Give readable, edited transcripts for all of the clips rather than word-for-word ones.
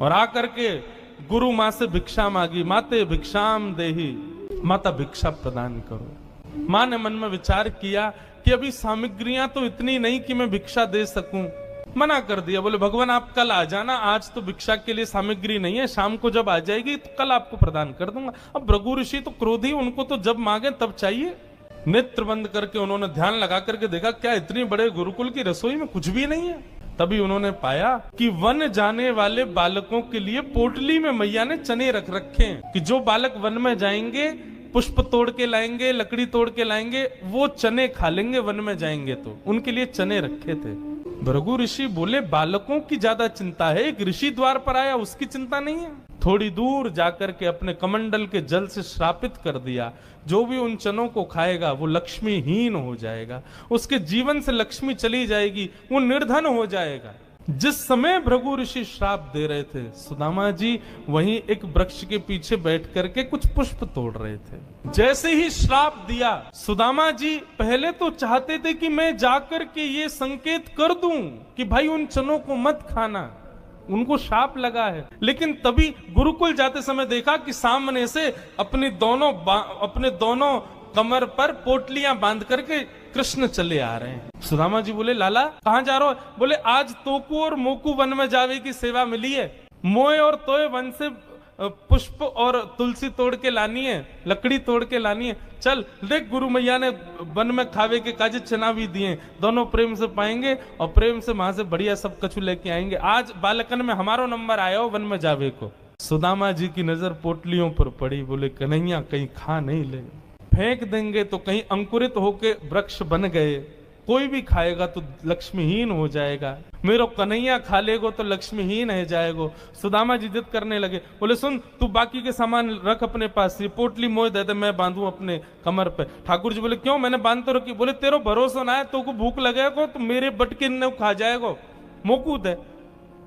और आकर के गुरु माँ से भिक्षा मांगी, माते भिक्षाम देही, माता भिक्षा प्रदान करो। माँ ने मन में विचार किया कि अभी सामग्रियां तो इतनी नहीं कि मैं भिक्षा दे सकूं, मना कर दिया। बोले भगवान आप कल आ जाना, आज तो भिक्षा के लिए सामग्री नहीं है, शाम को जब आ जाएगी तो कल आपको प्रदान कर दूंगा। अब भृगु ऋषि तो क्रोधी, उनको तो जब मांगे तब चाहिए। नेत्र बंद करके उन्होंने ध्यान लगा करके देखा, क्या इतनी बड़े गुरुकुल की रसोई में कुछ भी नहीं है। तभी उन्होंने पाया कि वन जाने वाले बालकों के लिए पोटली में मैया ने चने रख रखे हैं कि जो बालक वन में जाएंगे, पुष्प तोड़ के लाएंगे, लकड़ी तोड़ के लाएंगे, वो चने खा लेंगे वन में जाएंगे तो। उनके लिए चने रखे थे। भृगु ऋषि बोले बालकों की ज्यादा चिंता है, एक ऋषि द्वार पर आया उसकी चिंता नहीं है। थोड़ी दूर जाकर के अपने कमंडल के जल से श्रापित कर दिया, जो भी उन चनों को खाएगा वो लक्ष्मीहीन हो जाएगा, उसके जीवन से लक्ष्मी चली जाएगी, वो निर्धन हो जाएगा। जिस समय भृगु ऋषि श्राप दे रहे थे, सुदामा जी वहीं एक वृक्ष के पीछे बैठ करके कुछ पुष्प तोड़ रहे थे। जैसे ही श्राप दिया, सुदामा जी पहले तो चाहते थे कि मैं जाकर के ये संकेत कर दूं कि भाई उन चनों को मत खाना, उनको शाप लगा है। लेकिन तभी गुरुकुल जाते समय देखा कि सामने से अपने दोनों कमर पर पोटलियां बांध करके कृष्ण चले आ रहे हैं। सुदामा जी बोले लाला कहां जा रहे हो? बोले आज तोकू और मोकू वन में जावे की सेवा मिली है, मोए और तोय वन से पुष्प और तुलसी तोड़ के लानी है, लकड़ी तोड़ के लानी है। चल देख, गुरु मैया ने वन में खावे के काजे चना भी दिए, दोनों प्रेम से पाएंगे और प्रेम से वहां से बढ़िया सब कछु लेके आएंगे। आज बालकन में हमारो नंबर आया हो वन में जावे को। सुदामा जी की नजर पोटलियों पर पड़ी। बोले कन्हैया कहीं खा नहीं ले, फेंक देंगे तो कहीं अंकुरित होके वृक्ष बन गए, कोई भी खाएगा तो लक्ष्मीहीन हो जाएगा, मेरो कन्हैया खा लेगो तो लक्ष्मीहीन है जाएगो। सुदामा जी जिद करने लगे। बोले सुन, तू बाकी के सामान रख अपने पास, ये पोटली मोह दे दे, मैं बांधू अपने कमर पे। ठाकुर जी बोले क्यों, मैंने बांध तो रखी। बोले तेरो भरोसा ना है, तो को भूख लगेगा तो मेरे बटके ने खा जाएगो, मोकूद है,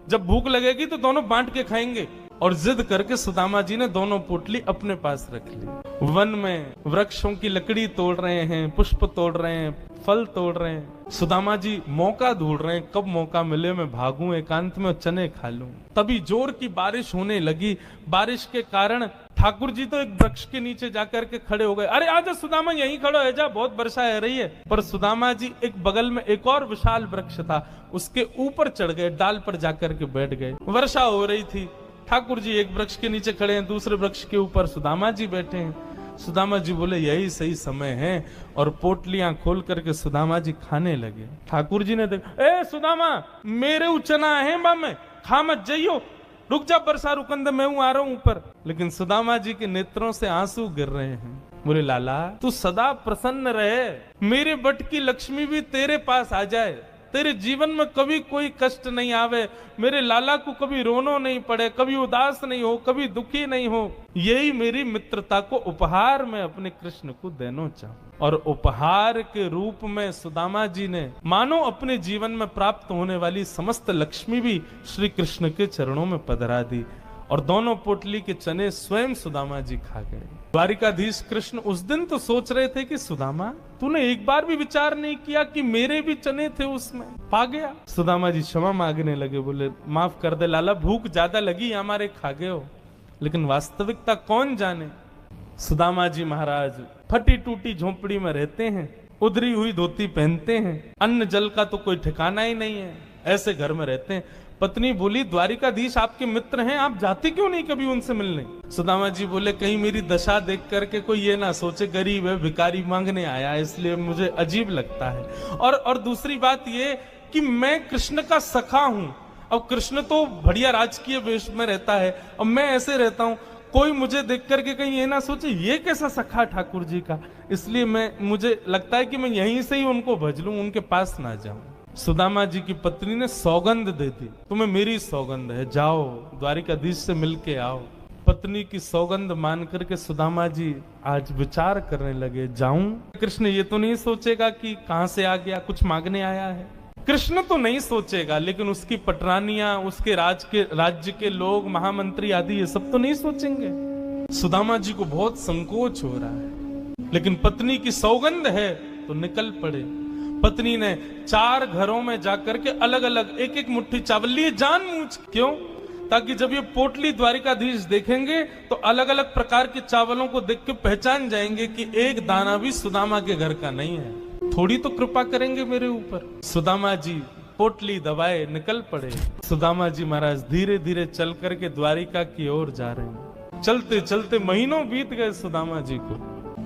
जब भूख लगेगी तो दोनों बांट के खाएंगे। और जिद करके सुदामा जी ने दोनों पोटली अपने पास रख ली। वन में वृक्षों की लकड़ी तोड़ रहे हैं, पुष्प तोड़ रहे हैं, फल तोड़ रहे हैं। सुदामा जी मौका ढूंढ रहे हैं, कब मौका मिले मैं भागूं एकांत में चने खा लूं। तभी जोर की बारिश होने लगी। बारिश के कारण ठाकुर जी तो एक वृक्ष के नीचे जाकर के खड़े हो गए। अरे आजा सुदामा, यहीं खड़ो है जा, बहुत वर्षा हो रही है। पर सुदामा जी एक बगल में एक और विशाल वृक्ष था, उसके ऊपर चढ़ गए, डाल पर जाकर के बैठ गए। वर्षा हो रही थी, ठाकुर जी एक वृक्ष के नीचे खड़े हैं, दूसरे वृक्ष के ऊपर सुदामा जी बैठे हैं। सुदामा जी बोले यही सही समय है, और पोटलियां खोल करके सुदामा जी खाने लगे। ठाकुर जी ने देखा, ए सुदामा मेरे उचना है में खा मत जाइयो, रुक जा, बरसा रुकंद मैं हूं, आ रहा हूं ऊपर। लेकिन सुदामा जी के नेत्रों से आंसू गिर रहे हैं। बोले लाला तू सदा प्रसन्न रहे, मेरे बट की लक्ष्मी भी तेरे पास आ जाए, तेरे जीवन में कभी कोई कष्ट नहीं आवे, मेरे लाला को कभी रोनो नहीं पड़े, कभी उदास नहीं हो, कभी दुखी नहीं हो, यही मेरी मित्रता को उपहार में अपने कृष्ण को देना चाहूं। और उपहार के रूप में सुदामा जी ने मानो अपने जीवन में प्राप्त होने वाली समस्त लक्ष्मी भी श्री कृष्ण के चरणों में पधरा दी, और दोनों पोटली के चने स्वयं सुदामा जी खा गए। द्वारिकाधीश कृष्ण उस दिन तो सोच रहे थे कि सुदामा तूने एक बार भी विचार नहीं किया कि मेरे भी चने थे उसमें, पा गया। सुदामा जी क्षमा मांगने लगे। बोले माफ कर दे लाला, भूख ज्यादा लगी, हमारे खा गए हो, लेकिन वास्तविकता कौन जाने। सुदामा जी महाराज फटी टूटी झोपड़ी में रहते हैं, उधरी हुई धोती पहनते हैं, अन्न जल का तो कोई ठिकाना ही नहीं है, ऐसे घर में रहते हैं। पत्नी बोली द्वारिकाधीश आपके मित्र हैं, आप जाते क्यों नहीं कभी उनसे मिलने? सुदामा जी बोले कहीं मेरी दशा देख करके कोई ये ना सोचे गरीब है, भिखारी मांगने आया, इसलिए मुझे अजीब लगता है। और दूसरी बात ये कि मैं कृष्ण का सखा हूं, अब कृष्ण तो बढ़िया राजकीय वेश में रहता है, अब मैं ऐसे रहता हूं, कोई मुझे देख करके कहीं ये ना सोचे ये कैसा सखा ठाकुर जी का, इसलिए मुझे लगता है कि मैं यहीं से ही उनको भज लूं, उनके पास ना जाऊं। सुदामा जी की पत्नी ने सौगंध दे दी, तुम्हें मेरी सौगंध है, जाओ द्वारिकाधीश से मिलके आओ। पत्नी की सौगंध मान करके सुदामा जी आज विचार करने लगे, जाऊं? कृष्ण ये तो नहीं सोचेगा कि कहां से आ गया, कुछ मांगने आया है। कृष्ण तो नहीं सोचेगा, लेकिन उसकी पटरानियां, उसके राज्य के लोग, महामंत्री आदि, ये सब तो नहीं सोचेंगे। सुदामा जी को बहुत संकोच हो रहा है, लेकिन पत्नी की सौगंध है तो निकल पड़े। पत्नी ने 4 घरों में जाकर के अलग अलग एक एक मुट्ठी चावल लिए, जानबूझ। क्यों? ताकि जब ये पोटली द्वारिकाधीश देखेंगे तो अलग अलग प्रकार के चावलों को देख के पहचान जाएंगे कि एक दाना भी सुदामा के घर का नहीं है। थोड़ी तो कृपा करेंगे मेरे ऊपर। सुदामा जी पोटली दबाए निकल पड़े। सुदामा जी महाराज धीरे धीरे चल करके द्वारिका की ओर जा रहे हैं। चलते चलते महीनों बीत गए सुदामा जी को।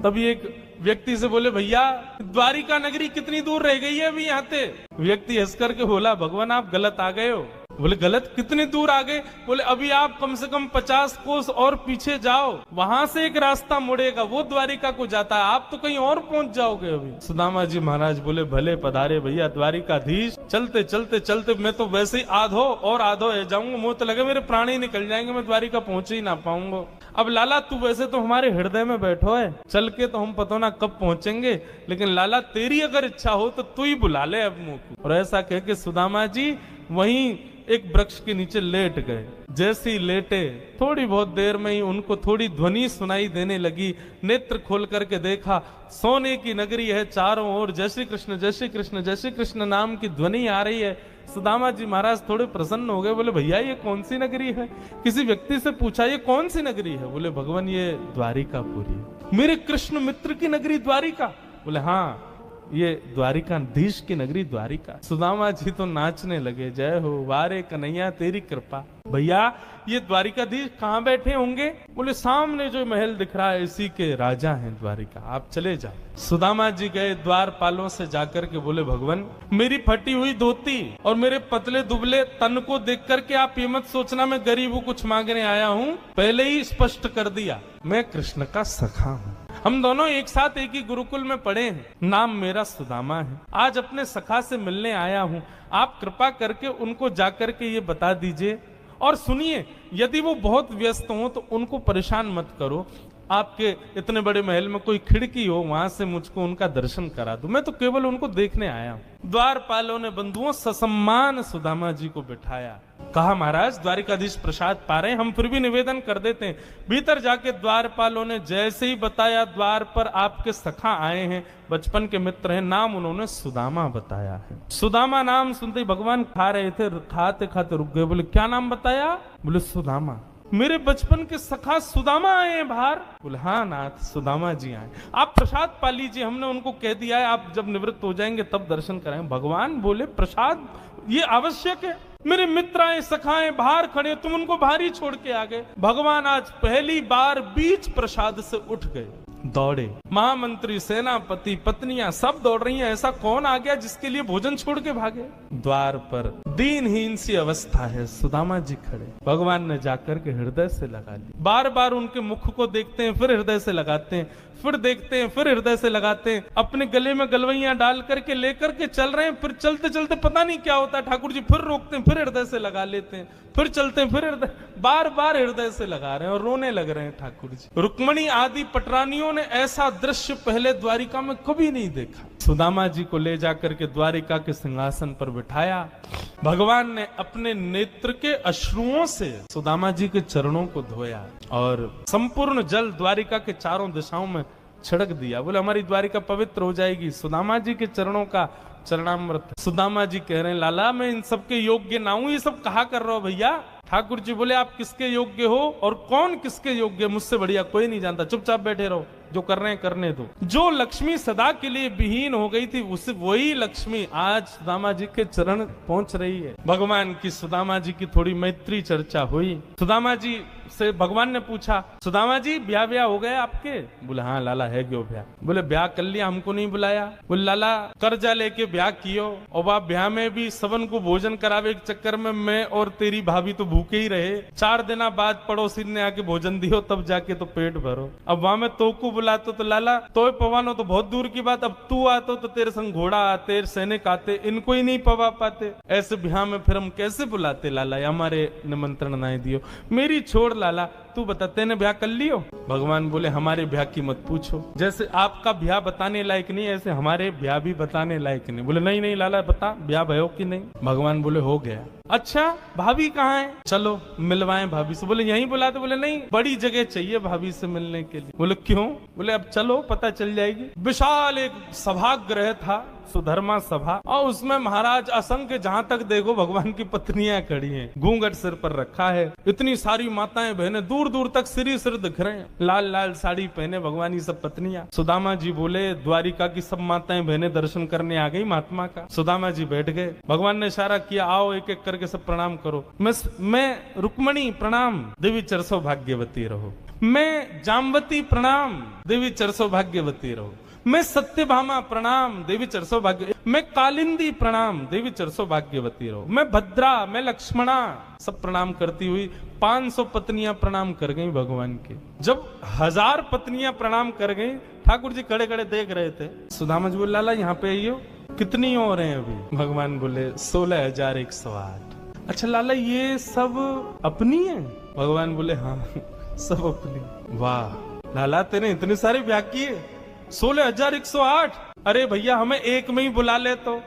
तभी एक व्यक्ति से बोले, भैया द्वारिका नगरी कितनी दूर रह गई है अभी यहाँ से? व्यक्ति हंस करके बोला, भगवान आप गलत आ गए हो। बोले गलत? कितनी दूर आ गए? बोले अभी आप कम से कम 50 कोस और पीछे जाओ, वहां से एक रास्ता मुड़ेगा, वो द्वारिका को जाता है, आप तो कहीं और पहुंच जाओगे अभी। सुदामा जी महाराज बोले, भले पधारे भैया द्वारिकाधीश। चलते चलते चलते मैं तो वैसे ही आधो और आधो रह जाऊंगा, मुंह तो लगे मेरे प्राण ही निकल जाएंगे, मैं द्वारिका पहुंच ही ना पाऊंगा। अब लाला तू वैसे तो हमारे हृदय में बैठो है, चल के तो हम पता ना कब पहुंचेंगे, लेकिन लाला तेरी अगर इच्छा हो तो तू ही बुला ले अब मुंह को। और ऐसा कह के सुदामा जी वहीं एक वृक्ष के नीचे लेट गए। जैसे ही लेटे थोड़ी बहुत देर में ही उनको थोड़ी ध्वनि सुनाई देने लगी। नेत्र खोल करके देखा, सोने की नगरी है, चारों ओर जय श्री कृष्ण जय श्री कृष्ण जय श्री कृष्ण नाम की ध्वनि आ रही है। सुदामा जी महाराज थोड़े प्रसन्न हो गए। बोले भैया ये कौन सी नगरी है? किसी व्यक्ति से पूछा ये कौन सी नगरी है? बोले भगवान ये द्वारिकापुरी। मेरे कृष्ण मित्र की नगरी द्वारिका? बोले हाँ ये द्वारिकाधीश की नगरी द्वारिका। सुदामा जी तो नाचने लगे, जय हो वारे कन्हैया तेरी कृपा। भैया ये द्वारिकाधीश कहाँ बैठे होंगे? बोले सामने जो महल दिख रहा है इसी के राजा हैं द्वारिका, आप चले जाओ। सुदामा जी गए द्वारपालों से जाकर के बोले, भगवान मेरी फटी हुई धोती और मेरे पतले दुबले तन को देख करके आप ये मत सोचना मैं गरीब हूँ कुछ मांगने आया हूँ। पहले ही स्पष्ट कर दिया मैं कृष्ण का सखा हूँ। हम दोनों एक साथ एक ही गुरुकुल में पढ़े हैं, नाम मेरा सुदामा है। आज अपने सखा से मिलने आया हूँ, आप कृपा करके उनको जाकर के ये बता दीजिए। और सुनिए, यदि वो बहुत व्यस्त हो तो उनको परेशान मत करो, आपके इतने बड़े महल में कोई खिड़की हो वहां से मुझको उनका दर्शन करा दो, मैं तो केवल उनको देखने आया हूं। द्वारपालों ने बंधुओं ससम्मान सुदामा जी को बिठाया। कहा महाराज द्वारिकाधीश प्रसाद पा रहे, हम फिर भी निवेदन कर देते हैं। भीतर जाके द्वारपालों ने जैसे ही बताया, द्वार पर आपके सखा आए हैं, बचपन के मित्र हैं, नाम उन्होंने सुदामा बताया है। सुदामा नाम सुनते ही भगवान खा रहे थे, खाते खाते रुक गए। बोले क्या नाम बताया? बोले सुदामा। मेरे बचपन के सखा सुदामा आए हैं बाहर? बोले हाँ नाथ सुदामा जी आए। आप प्रसाद पा लीजिए, हमने उनको कह दिया है आप जब निवृत्त हो जाएंगे तब दर्शन कराएंगे। भगवान बोले प्रसाद ये आवश्यक है, मेरे मित्र आए सखाएं बाहर खड़े, तुम उनको बाहर ही छोड़ के आ गए। भगवान आज पहली बार बीच प्रसाद से उठ गए, दौड़े। महामंत्री सेनापति पत्नियां सब दौड़ रही हैं, ऐसा कौन आ गया जिसके लिए भोजन छोड़ के भागे? द्वार पर दीनहीन सी अवस्था है, सुदामा जी खड़े। भगवान ने जाकर के हृदय से लगा ली। बार बार उनके मुख को देखते हैं, फिर हृदय से लगाते हैं, फिर देखते हैं, फिर हृदय से लगाते हैं। अपने गले में गलवैयां डाल करके लेकर के चल रहे हैं, फिर चलते चलते पता नहीं क्या होता है, ठाकुर जी फिर रोकते हैं, फिर हृदय से लगा लेते हैं, फिर चलते हैं, फिर हृदय, बार बार हृदय से लगा रहे हैं और रोने लग रहे हैं ठाकुर जी। रुक्मणी आदि पटरानियों ने ऐसा दृश्य पहले द्वारिका में कभी नहीं देखा। सुदामा जी को ले जाकर के द्वारिका के सिंहासन पर बिठाया। भगवान ने अपने नेत्र के अश्रुओं से सुदामा जी के चरणों को धोया और संपूर्ण जल द्वारिका के चारों दिशाओं में छिड़क दिया। बोले हमारी द्वारिका पवित्र हो जाएगी। सुदामा जी के चरणों का चरणामृत। सुदामा जी कह रहे हैं लाला मैं इन सबके योग्य ना हूं, ये सब कहा कर रहा हो भैया? ठाकुर जी बोले आप किसके योग्य हो और कौन किसके योग्य, मुझसे बढ़िया कोई नहीं जानता, चुपचाप बैठे रहो, जो कर रहे हैं करने दो। जो लक्ष्मी सदा के लिए विहीन हो गई थी उसे वही लक्ष्मी आज सुदामा जी के चरण पहुंच रही है। भगवान की सुदामा जी की थोड़ी मैत्री चर्चा हुई। सुदामा जी से भगवान ने पूछा सुदामा जी ब्याह हो गया आपके? बोले हाँ लाला है क्यों ब्याह? बोले ब्याह कर लिया, हमको नहीं बुलाया? बोले लाला कर्जा लेके ब्याह कियो और वह ब्याह में भी सबन को भोजन करावे के चक्कर में मैं और तेरी भाभी तो भूखे ही रहे। 4 दिन बाद पड़ोसी ने आके भोजन दियो तब जाके तो पेट भरो। अब वहां में तो को बुलाते तो लाला तो पवानो तो बहुत दूर की बात, अब तू आतो तो तेरे संग घोड़ा आते, सैनिक आते, इनको ही नहीं पवा पाते। ऐसे ब्याह में फिर हम कैसे बुलाते लाला? हमारे निमंत्रण ना दियो। मेरी छोड़ लाला, तू बता तेने ब्याह कर लियो? भगवान बोले हमारे ब्याह की मत पूछो, जैसे आपका ब्याह बताने लायक नहीं ऐसे हमारे ब्याह भी बताने लायक नहीं। बोले नहीं नहीं लाला बता ब्याह भयो कि नहीं? भगवान बोले हो गया। अच्छा भाभी कहाँ है, चलो मिलवाएं भाभी से। बोले यहीं बुलाते, बोले नहीं बड़ी जगह चाहिए भाभी से मिलने के लिए। बोले क्यों, बोले अब चलो पता चल जाएगी। विशाल एक सभागृह था, सुधर्मा सभा, और उसमें महाराज असंख्य, जहां तक देखो भगवान की पत्नियां खड़ी हैं, घूंघट सिर पर रखा है, इतनी सारी माताएं बहनें, दूर दूर तक सिर दिख रहे हैं, लाल लाल साड़ी पहने भगवान की सब पत्नियां। सुदामा जी बोले द्वारिका की सब माताएं बहनें दर्शन करने आ गई महात्मा का। सुदामा जी बैठ गए, भगवान ने इशारा किया आओ एक एक करके सब प्रणाम करो। मैं रुक्मणी प्रणाम, देवी चरसो भाग्यवती रहो। मैं जामवती प्रणाम, देवी चरसो भाग्यवती रहो। मैं सत्यभामा प्रणाम, देवी चरसो भाग्य। मैं कालिंदी प्रणाम, देवी चरसो भाग्यवती रहो। मैं भद्रा, मैं लक्ष्मणा, सब प्रणाम करती हुई 500 पत्नियां प्रणाम कर गई भगवान के। जब 1000 पत्नियां प्रणाम कर गई, ठाकुर जी खड़े खड़े देख रहे थे। सुदामा जी बोले लाला यहाँ पे आइयो, कितनी और हैं अभी? भगवान बोले 16,108। अच्छा लाला ये सब अपनी है? भगवान बोले हाँ सब अपनी। वाह लाला तेने इतने सारे ब्याह किए, 16,108। अरे भैया हमें एक में ही बुला ले तो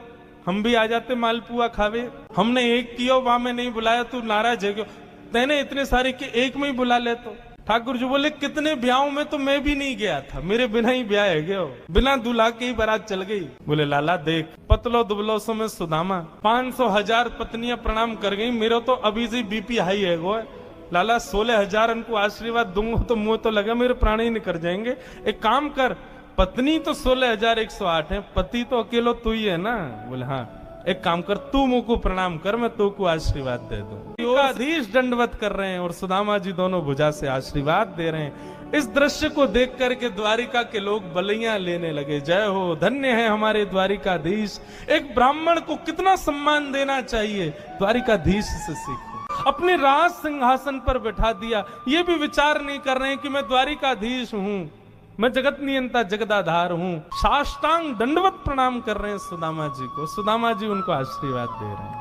हम भी आ जाते मालपुआ खावे। हमने एक किया वहां में नहीं बुलाया, तू नाराज है क्यों? तेने इतने सारे के एक में ही बुला ले तो। ठाकुर जी बोले कितने ब्याहों में तो मैं भी नहीं गया था, मेरे बिना ही ब्याह है गया, बिना दूल्हा के ही बारात चल गई। बोले लाला देख पतलो दुबलो सो में सुदामा 500,000 पत्नियां प्रणाम कर गई, मेरा तो अभी से बीपी हाई है गो। लाला 16,000 उनको आशीर्वाद दूंगा तो मुंह तो लगा मेरे प्राण ही निकल जाएंगे। एक काम कर, पत्नी तो 16,108 है, पति तो अकेलो तू ही है ना। बोले हाँ एक काम कर, तू मुंह को प्रणाम कर, मैं तू को आशीर्वाद दे दूं। आधीश दंडवत कर रहे हैं और सुदामा जी दोनों भुजा से आशीर्वाद दे रहे हैं। इस दृश्य को देख करके द्वारिका के लोग बलियां लेने लगे। जय हो, धन्य है हमारे द्वारिकाधीश। एक ब्राह्मण को कितना सम्मान देना चाहिए, द्वारिकाधीश से सीखो। अपने राज सिंहासन पर बैठा दिया, ये भी विचार नहीं कर रहे हैं कि मैं द्वारिकाधीश हूं, मैं जगत नियंता जगदाधार हूं। साष्टांग दंडवत प्रणाम कर रहे हैं सुदामा जी को। सुदामा जी उनको आशीर्वाद दे रहे हैं।